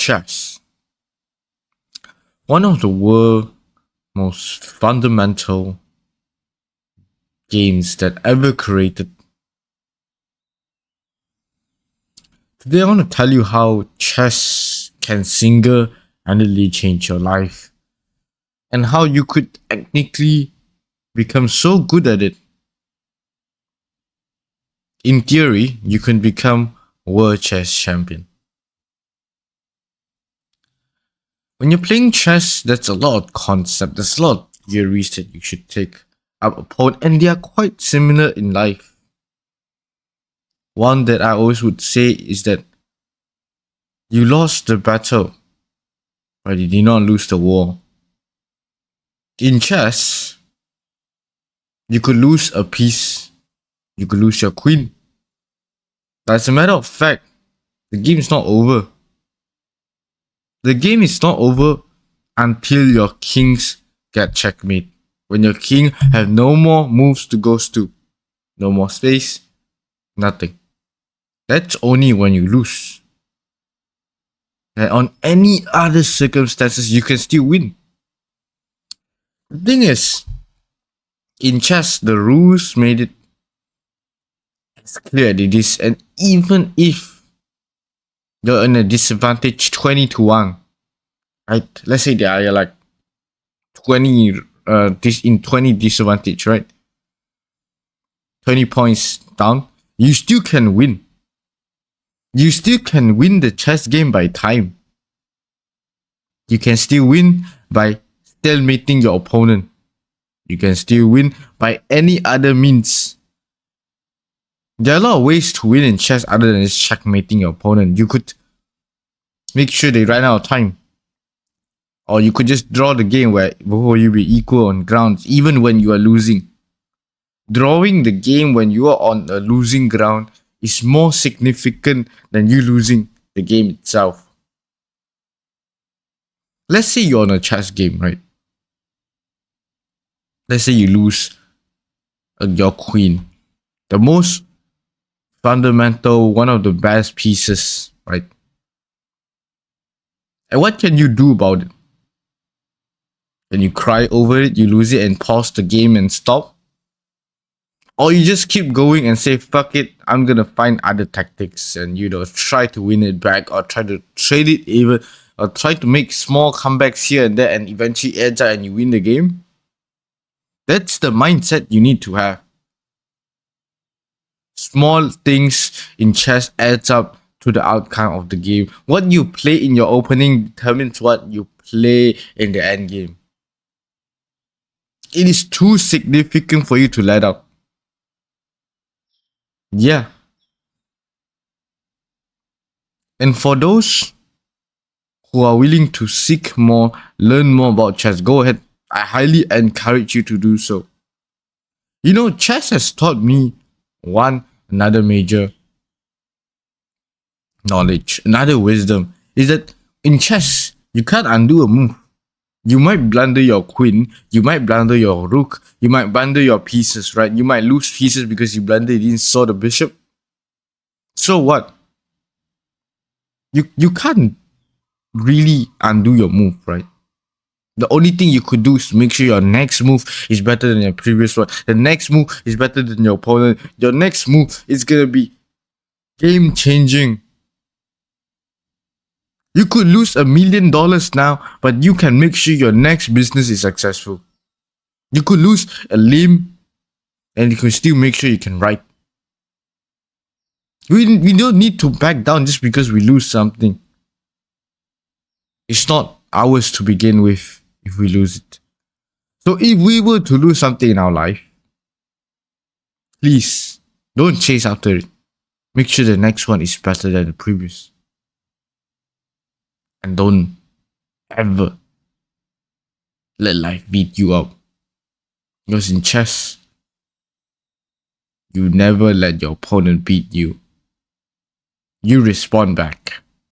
Chess. One of the world's most fundamental games that ever created. Today I want to tell you how chess can single-handedly change your life and how you could technically become so good at it. In theory, you can become world chess champion. When you're playing chess, there's a lot of concepts, there's a lot of theories that you should take up upon, and they are quite similar in life. One that I always would say is that you lost the battle, but you did not lose the war. In chess, you could lose a piece, you could lose your queen. But as a matter of fact, the game is not over. The game is not over until your kings get checkmate. When your king have no more moves to go to, no more space, nothing. That's only when you lose. And on any other circumstances, you can still win. The thing is, in chess, the rules made it as clear as it is, and even if you're in a disadvantage 20-1, right? Let's say they are like 20 in 20 disadvantage, right? 20 points down, you still can win. You still can win the chess game by time. You can still win by stalemating your opponent. You can still win by any other means. There are a lot of ways to win in chess other than just checkmating your opponent. You could make sure they run out of time. Or you could just draw the game where both of you be equal on grounds, even when you are losing. Drawing the game when you are on a losing ground is more significant than you losing the game itself. Let's say you're on a chess game, right? Let's say you lose your queen. The most fundamental, one of the best pieces, right? And what can you do about it? Can you cry over it, you lose it and pause the game and stop? Or you just keep going and say, fuck it, I'm gonna find other tactics and, try to win it back or try to trade it even, or try to make small comebacks here and there and eventually edge out and you win the game? That's the mindset you need to have. Small things in chess adds up to the outcome of the game. What you play in your opening determines what you play in the end game. It is too significant for you to let up. Yeah. And for those who are willing to seek more, learn more about chess, go ahead. I highly encourage you to do so. Chess has taught me another major knowledge, another wisdom, is that in chess, you can't undo a move. You might blunder your queen, you might blunder your rook, you might blunder your pieces, right? You might lose pieces because you blundered, you didn't saw the bishop. So what? You can't really undo your move, right? The only thing you could do is make sure your next move is better than your previous one. The next move is better than your opponent. Your next move is gonna be game-changing. You could lose $1 million now, but you can make sure your next business is successful. You could lose a limb, and you can still make sure you can write. We don't need to back down just because we lose something. It's not ours to begin with if we lose it. So if we were to lose something in our life, please don't chase after it. Make sure the next one is better than the previous. And don't ever let life beat you up. Because in chess, you never let your opponent beat you. You respond back.